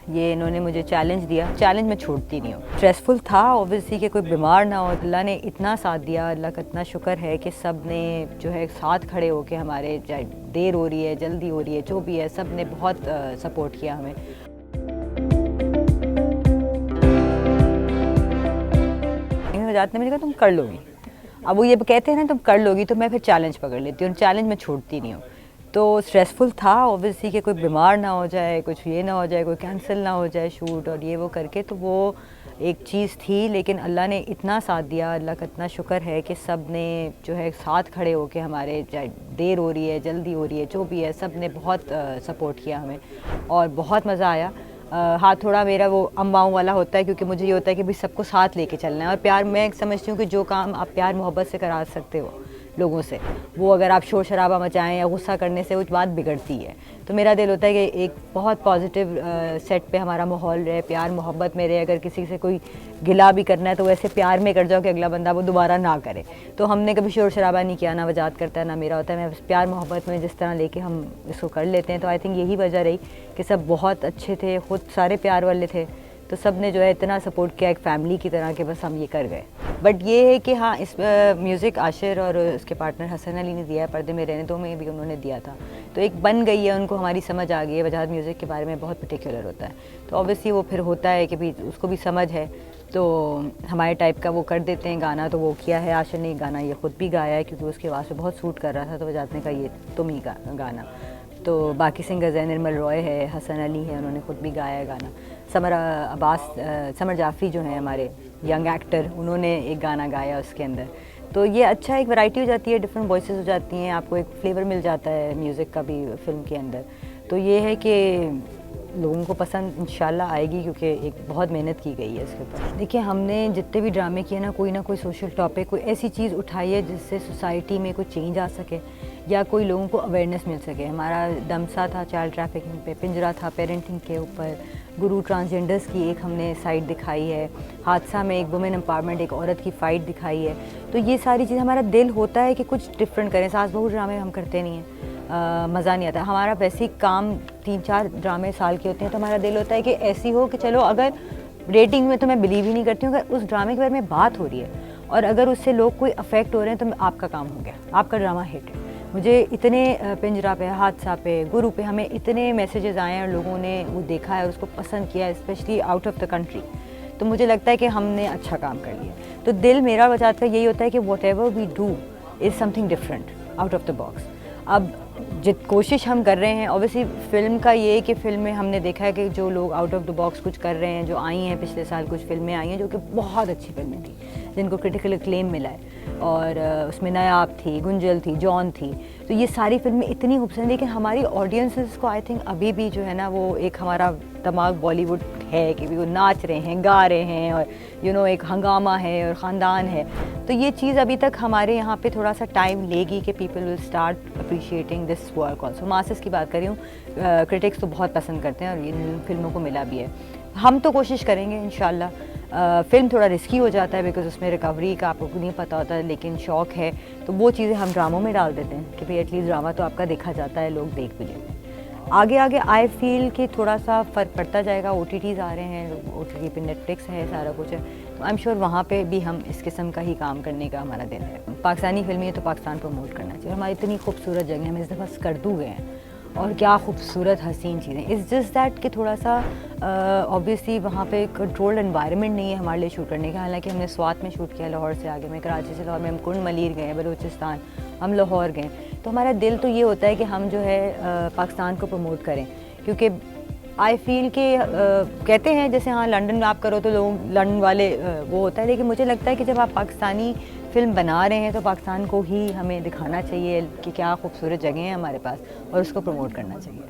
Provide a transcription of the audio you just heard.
ये इन्होंने मुझे चैलेंज दिया, चैलेंज मैं छोड़ती नहीं हूँ। स्ट्रेसफुल था ऑब्वियसली कि कोई बीमार ना हो, अल्लाह ने इतना साथ दिया, अल्लाह का इतना शुक्र है कि सब ने जो है साथ खड़े होके हमारे, चाहे देर हो रही है जल्दी हो रही है जो भी है, सब ने बहुत सपोर्ट किया हमें। जाते मुझे कहा तुम कर लोगी, अब वो ये कहते हैं ना तुम कर लोगी, तो मैं फिर चैलेंज पकड़ लेती हूँ, चैलेंज मैं छोड़ती नहीं हूँ। तो स्ट्रेसफुल था ऑब्वियसली कि कोई बीमार ना हो जाए, कुछ ये ना हो जाए, कोई कैंसिल ना हो जाए शूट और ये वो करके, तो वो एक चीज़ थी। लेकिन अल्लाह ने इतना साथ दिया, अल्लाह का इतना शुक्र है कि सब ने जो है साथ खड़े होके हमारे, चाहे देर हो रही है जल्दी हो रही है जो भी है, सब ने बहुत सपोर्ट किया हमें और बहुत मज़ा आया। हाँ, थोड़ा मेरा वो अम्माओं वाला होता है, क्योंकि मुझे ये होता है कि भाई सबको साथ लेके चलना है। और प्यार, मैं समझती हूँ कि जो काम आप प्यार मोहब्बत से करा सकते हो लोगों से, वो अगर आप शोर शराबा मचाएं या गुस्सा करने से, वो बात बिगड़ती है। तो मेरा दिल होता है कि एक बहुत पॉजिटिव सेट पे हमारा माहौल रहे, प्यार मोहब्बत में रहे। अगर किसी से कोई गिला भी करना है तो वैसे प्यार में कर जाओ कि अगला बंदा वो दोबारा ना करे। तो हमने कभी शोर शराबा नहीं किया, ना वजात करता है ना मेरा होता है। मैं प्यार मोहब्बत में जिस तरह लेके हम इसको कर लेते हैं, तो आई थिंक यही वजह रही कि सब बहुत अच्छे थे, खुद सारे प्यार वाले थे, तो सब ने जो है इतना सपोर्ट किया एक फ़ैमिली की तरह कि बस हम ये कर गए। बट ये है कि हाँ, इस म्यूज़िक आशिर और उसके पार्टनर हसन अली ने दिया है, पर्दे में रहने दो में भी उन्होंने दिया था, तो एक बन गई है, उनको हमारी समझ आ गई है। वजाहत म्यूज़िक के बारे में बहुत पर्टिकुलर होता है, तो ऑब्वियसली वो फिर होता है कि भी उसको भी समझ है, तो हमारे टाइप का वो कर देते हैं गाना। तो वो किया है आशिर ने गाना, ये ख़ुद भी गाया है क्योंकि उसकी आवाज़ पे बहुत सूट कर रहा था, तो वजाहत ने कहा ये तुम ही गाना। तो बाकी सिंगर्स हैं, निर्मल रॉय है, हसन अली है, उन्होंने ख़ुद भी गाया है गाना। समर जाफ़री जो हैं हमारे यंग एक्टर, उन्होंने एक गाना गाया उसके अंदर। तो ये अच्छा, एक वैरायटी हो जाती है, डिफरेंट वॉइसेस हो जाती हैं, आपको एक फ्लेवर मिल जाता है म्यूज़िक का भी फिल्म के अंदर। तो ये है कि लोगों को पसंद इंशाल्लाह आएगी, क्योंकि एक बहुत मेहनत की गई है इसके ऊपर। देखिए, हमने जितने भी ड्रामे किए ना कोई सोशल टॉपिक, कोई ऐसी चीज़ उठाई है जिससे सोसाइटी में कोई चेंज आ सके या कोई लोगों को अवेयरनेस मिल सके। हमारा दमसा था चाइल्ड ट्रैफिकिंग पे, पिंजरा था पेरेंटिंग के ऊपर, गुरु ट्रांसजेंडर्स की एक हमने साइड दिखाई है, हादसा में एक वुमेन एम्पावरमेंट, एक औरत की फ़ाइट दिखाई है। तो ये सारी चीज़, हमारा दिल होता है कि कुछ डिफरेंट करें। सास बहू ड्रामे हम करते नहीं हैं, मज़ा नहीं आता। हमारा बेसिक काम 3-4 ड्रामे साल के होते हैं, तो हमारा दिल होता है कि ऐसी हो कि चलो, अगर रेटिंग में तो मैं बिलीव ही नहीं करती हूँ, अगर उस ड्रामे के बारे में बात हो रही है और अगर उससे लोग कोई अफेक्ट हो रहे हैं, तो आपका काम हो गया, आपका ड्रामा हिट है। मुझे इतने पिंजरा पे, हादसा पे, गुरु पे हमें इतने मैसेजेस आए हैं और लोगों ने वो देखा है और उसको पसंद किया है, specially out of the country. तो मुझे लगता है कि हमने अच्छा काम कर लिया। तो दिल मेरा वजाहत का यही होता है कि whatever we do is something different, out of the box. अब जित कोशिश हम कर रहे हैं, ऑब्वियसली फ़िल्म का ये है कि फ़िल्म में हमने देखा है कि जो लोग आउट ऑफ द बॉक्स कुछ कर रहे हैं, जो आई हैं पिछले साल कुछ फ़िल्में आई हैं जो कि बहुत अच्छी फ़िल्में थी, जिनको क्रिटिकल एक्लेम मिला है, और उसमें नायाब थी, गुंजल थी, जॉन थी। तो ये सारी फिल्में इतनी खूबसूरत, लेकिन हमारी ऑडियंसेस को आई थिंक अभी भी जो है ना, वो एक हमारा दिमाग बॉलीवुड है कि भी वो नाच रहे हैं, गा रहे हैं, और एक हंगामा है और ख़ानदान है। तो ये चीज़ अभी तक हमारे यहाँ पे थोड़ा सा टाइम लेगी कि people will start appreciating this work also. Masses की बात कर रही हूँ, क्रिटिक्स तो बहुत पसंद करते हैं और इन फिल्मों को मिला भी है। हम तो कोशिश करेंगे इंशाल्लाह। फ़िल्म थोड़ा रिस्की हो जाता है बिकॉज उसमें रिकवरी का आपको नहीं पता होता है, लेकिन शौक़ है तो वो चीज़ें हम ड्रामों में डाल देते हैं कि भाई एटलीस्ट ड्रामा तो आपका देखा जाता है, लोग देख भी लेते हैं। आगे आगे आई फील कि थोड़ा सा फ़र्क पड़ता जाएगा, OTTs आ रहे हैं, OTT पे नेटफ्लिक्स है, सारा कुछ है, तो आई एम श्योर वहाँ पे भी हम इस किस्म का ही काम करने का हमारा दिल है। पाकिस्तानी फिल्में है तो पाकिस्तान प्रमोट करना चाहिए। हमारी इतनी खूबसूरत जगह, हम इस दफ़ा स्कर्दू गए हैं और क्या खूबसूरत हसीन चीज़ें। इट्स जस्ट दैट कि थोड़ा सा ऑब्वियसली वहाँ पे कंट्रोल्ड एनवायरनमेंट नहीं है हमारे लिए शूट करने का। हालांकि हमने स्वात में शूट किया, लाहौर से आगे, मैं कराची से लाहौर में, हम कुंड मलीर गए, बलूचिस्तान, हम लाहौर गए। तो हमारा दिल तो ये होता है कि हम जो है पाकिस्तान को प्रमोट करें, क्योंकि आई फील कि कहते हैं जैसे हाँ लंदन में आप करो तो लोग लंदन वाले वो होता है, लेकिन मुझे लगता है कि जब आप पाकिस्तानी फ़िल्म बना रहे हैं तो पाकिस्तान को ही हमें दिखाना चाहिए कि क्या खूबसूरत जगह हैं हमारे पास और उसको प्रमोट करना चाहिए।